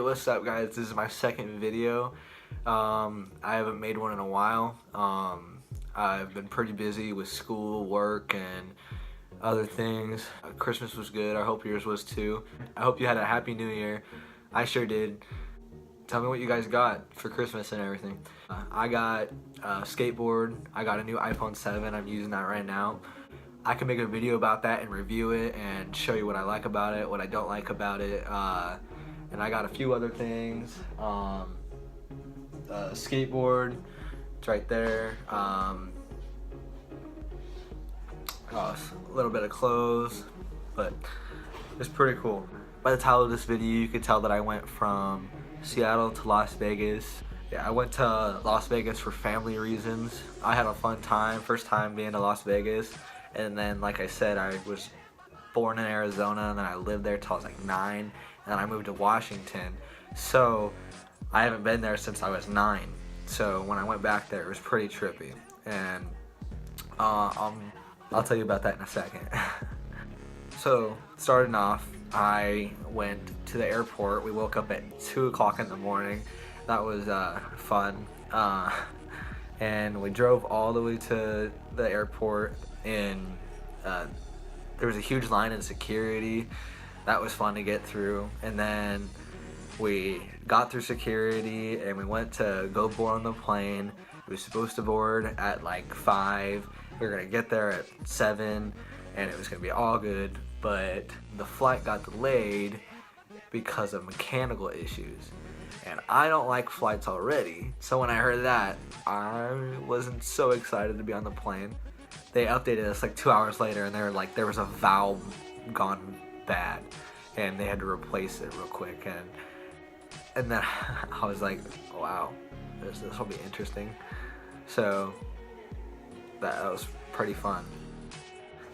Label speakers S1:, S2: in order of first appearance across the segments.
S1: what's up guys? This is my second video. I haven't made one in a while. I've been pretty busy with school, work, and other things. Christmas was good. I hope yours was too. I hope you had a happy new year. I sure did. Tell me what you guys got for Christmas and everything. I got a skateboard. I got a new iPhone 7. I'm using that right now. I can make a video about that and review it and show you what I like about it, what I don't like about it. And I got a few other things. Skateboard, it's right there. A little bit of clothes, but it's pretty cool. By the title of this video, you could tell that I went from Seattle to Las Vegas. Yeah, I went to Las Vegas for family reasons. I had a fun time, first time being to Las Vegas. And then, like I said, I was born in Arizona, and then I lived there till I was like 9, and then I moved to Washington. So I haven't been there since I was 9. So when I went back there, it was pretty trippy. And I'll tell you about that in a second. So starting off, I went to the airport. We woke up at 2 o'clock in the morning. That was fun. And we drove all the way to the airport, and there was a huge line in security. That was fun to get through. And then we got through security and we went to go board on the plane. We were supposed to board at like 5. We were gonna get there at 7 and it was gonna be all good, but the flight got delayed because of mechanical issues. And I don't like flights already, so when I heard that, I wasn't so excited to be on the plane. They updated us like 2 hours later, and they were like, there was a valve gone bad, and they had to replace it real quick. And then I was like, wow, this will be interesting. So that was pretty fun.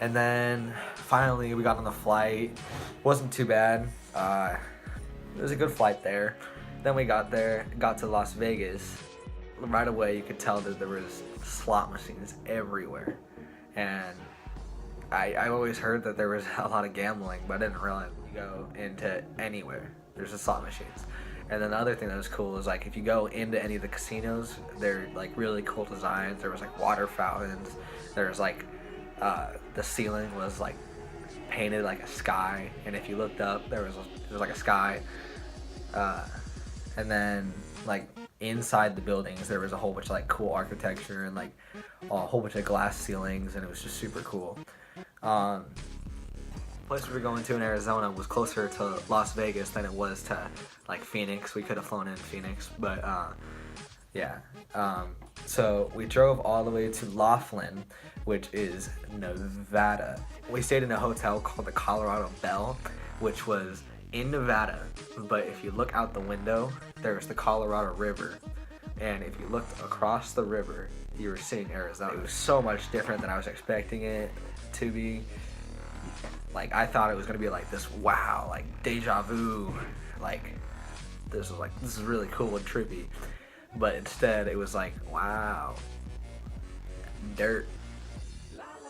S1: And then finally we got on the flight. Wasn't too bad. It was a good flight there. Then we got there, got to Las Vegas. Right away you could tell that there was slot machines everywhere. And I always heard that there was a lot of gambling, but I didn't realize you go into anywhere, there's the slot machines. And then the other thing that was cool is like if you go into any of the casinos, they're like really cool designs. There was like water fountains. There was like the ceiling was like painted like a sky, and if you looked up, there was like a sky. And then like inside the buildings there was a whole bunch of like cool architecture and like a whole bunch of glass ceilings, and it was just super cool. The place we were going to in Arizona was closer to Las Vegas than it was to like Phoenix. We could have flown in Phoenix, but yeah. So we drove all the way to Laughlin, which is Nevada. We stayed in a hotel called the Colorado Bell, which was in Nevada, but if you look out the window, there's the Colorado River, and if you looked across the river, you were seeing Arizona. It was so much different than I was expecting it to be. Like I thought it was gonna be like this, wow, like deja vu, like this is really cool and trippy, but instead it was like, wow, dirt.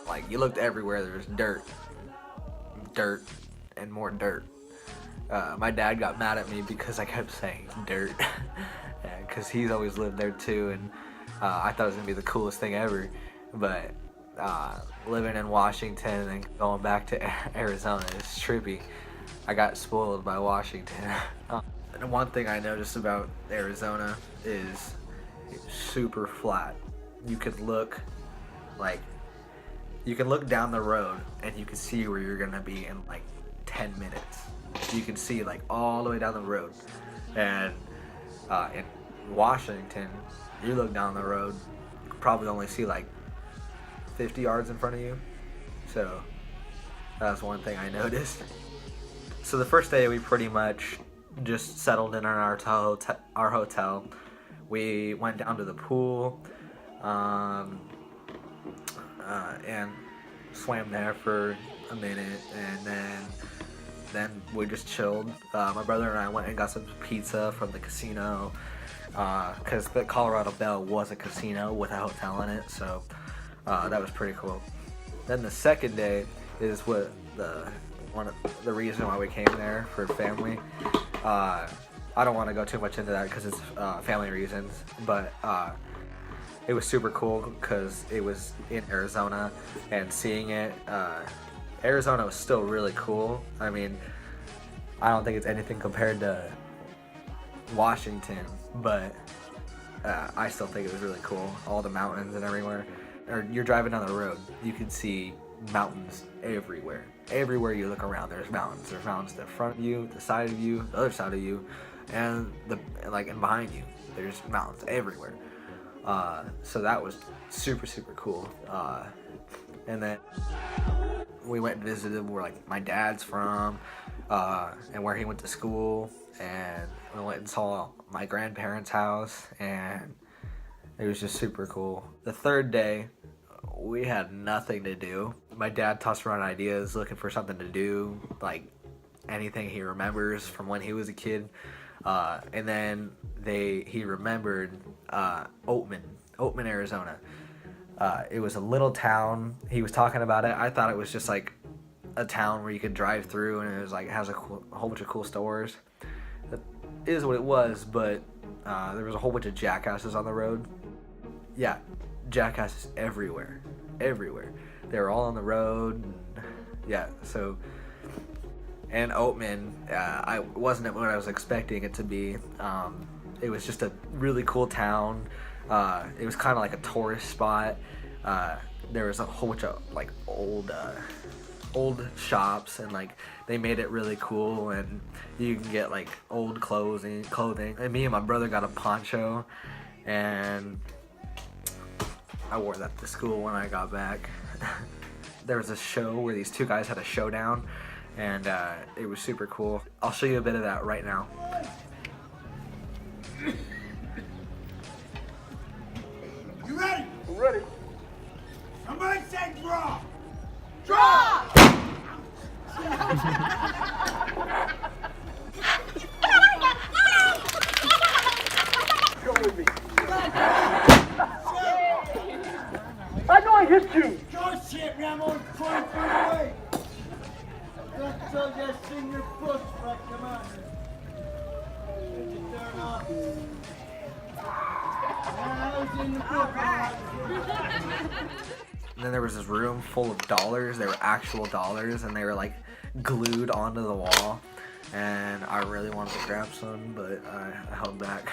S1: Like you looked everywhere, there was dirt, and more dirt. My dad got mad at me because I kept saying dirt, because he's always lived there too, and I thought it was gonna be the coolest thing ever. But living in Washington and going back to Arizona is trippy. I got spoiled by Washington. And one thing I noticed about Arizona is it's super flat. You could look down the road and you can see where you're gonna be in like 10 minutes. You can see like all the way down the road. And in Washington, you look down the road, you can probably only see like 50 yards in front of you. So that's one thing I noticed. So the first day we pretty much just settled in our hotel. We went down to the pool and swam there for a minute, and then we just chilled. My brother and I went and got some pizza from the casino, because the Colorado Bell was a casino with a hotel in it, so that was pretty cool. Then the second day is what the reason why we came there for family. I don't want to go too much into that because it's family reasons, but it was super cool because it was in Arizona, and seeing it, Arizona was still really cool. I mean, I don't think it's anything compared to Washington, but I still think it was really cool. All the mountains and everywhere. Or you're driving down the road, you can see mountains everywhere. Everywhere you look around, there's mountains. There's mountains to the front of you, the side of you, the other side of you, and and behind you. There's mountains everywhere. So that was super cool. And then we went and visited where like my dad's from, and where he went to school, and we went and saw my grandparents' house, and it was just super cool. The third day, we had nothing to do. My dad tossed around ideas looking for something to do, like anything he remembers from when he was a kid. And then he remembered Oatman, Arizona. It was a little town. He was talking about it. I thought it was just like a town where you could drive through, and it was like has a whole bunch of cool stores. That is what it was, but there was a whole bunch of jackasses on the road. Yeah, jackasses everywhere. They were all on the road. And, yeah, so. And Oatman, I wasn't what I was expecting it to be. It was just a really cool town. It was kind of like a tourist spot. There was a whole bunch of like old shops, and like they made it really cool, and you can get like old clothing. And me and my brother got a poncho, and I wore that to school when I got back. There was a show where these two guys had a showdown, and it was super cool. I'll show you a bit of that right now.
S2: You ready?
S3: I'm ready.
S2: Somebody say draw!
S3: Draw! Go with me. I know I hit you.
S2: Go shit, man, I'm on 20 feet away. Don't tell that thing your push, but come on. Did you turn off? I was in the book.
S1: And then there was this room full of dollars. They were actual dollars, and they were like glued onto the wall. And I really wanted to grab some, but I held back.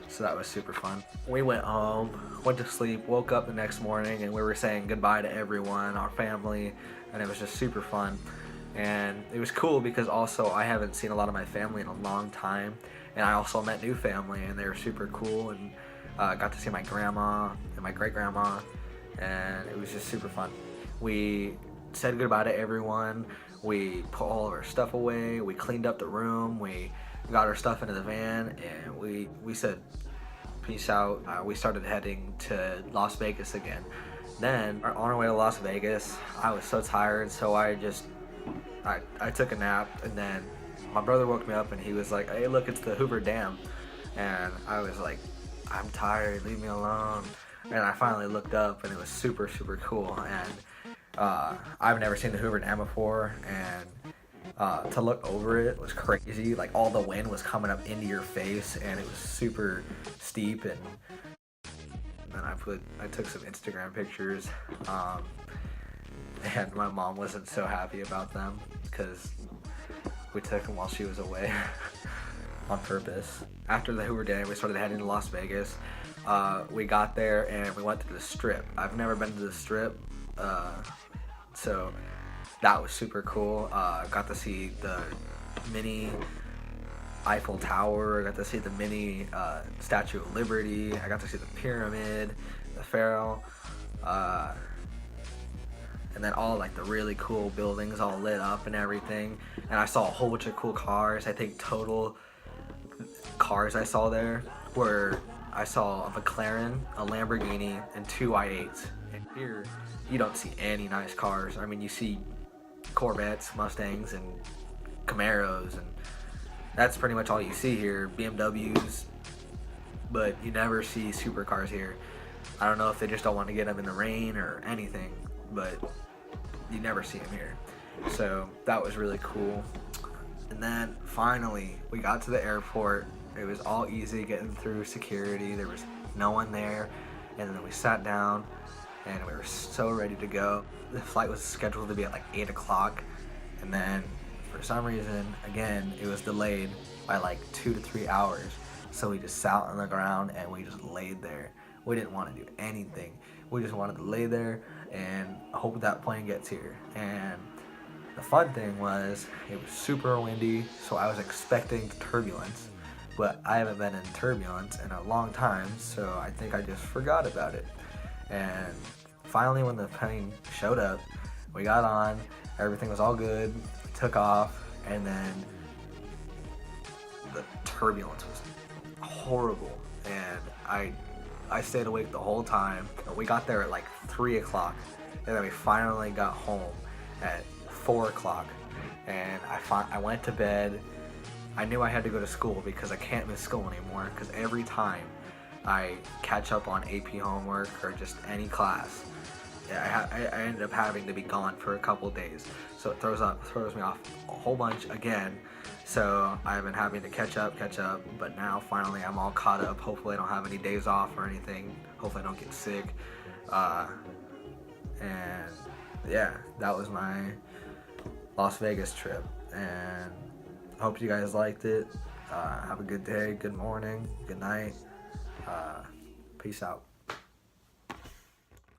S1: So that was super fun. We went home, went to sleep, woke up the next morning, and we were saying goodbye to everyone, our family, and it was just super fun. And it was cool because also I haven't seen a lot of my family in a long time, and I also met new family, and they were super cool, and got to see my grandma and my great-grandma, and it was just super fun. We said goodbye to everyone. We put all of our stuff away. We cleaned up the room. We got our stuff into the van, and we said peace out. We started heading to Las Vegas again. Then on our way to Las Vegas, I was so tired, so I took a nap, and then my brother woke me up, and he was like, "Hey, look, it's the Hoover Dam," and I was like, "I'm tired, leave me alone." And I finally looked up, and it was super cool, and I've never seen the Hoover Dam before, and to look over it was crazy. Like all the wind was coming up into your face, and it was super steep. And then I took some Instagram pictures, and my mom wasn't so happy about them because we took them while she was away on purpose. After the Hoover Dam, we started heading to Las Vegas. We got there and we went to the Strip. I've never been to the Strip, so that was super cool. Got to see the mini Eiffel Tower. I got to see the mini Statue of Liberty. I got to see the pyramid, the Pharaoh, and then all like the really cool buildings all lit up and everything. And I saw a whole bunch of cool cars. I think total cars I saw there were, I saw a McLaren, a Lamborghini, and 2 i8s. And here, you don't see any nice cars. I mean, you see Corvettes, Mustangs, and Camaros, and that's pretty much all you see here. BMWs, but you never see supercars here. I don't know if they just don't want to get them in the rain or anything, but you never see them here. So that was really cool. And then finally, we got to the airport. It was all easy getting through security. There was no one there. And then we sat down and we were so ready to go. The flight was scheduled to be at like 8 o'clock. And then for some reason, again, it was delayed by like 2 to 3 hours. So we just sat on the ground and we just laid there. We didn't want to do anything. We just wanted to lay there and hope that plane gets here. And the fun thing was it was super windy, so I was expecting turbulence, but I haven't been in turbulence in a long time, so I think I just forgot about it. And finally, when the plane showed up, we got on, everything was all good, took off, and then the turbulence was horrible, and I stayed awake the whole time. We got there at like 3 o'clock, and then we finally got home at 4 o'clock, and I went to bed. I knew I had to go to school because I can't miss school anymore, because every time I catch up on AP homework or just any class, I ended up having to be gone for a couple days, so it throws me off a whole bunch again. So I've been having to catch up, but now finally I'm all caught up. Hopefully I don't have any days off or anything. Hopefully I don't get sick. And yeah, that was my Las Vegas trip, and hope you guys liked it. Have a good day, good morning, good night. Peace out.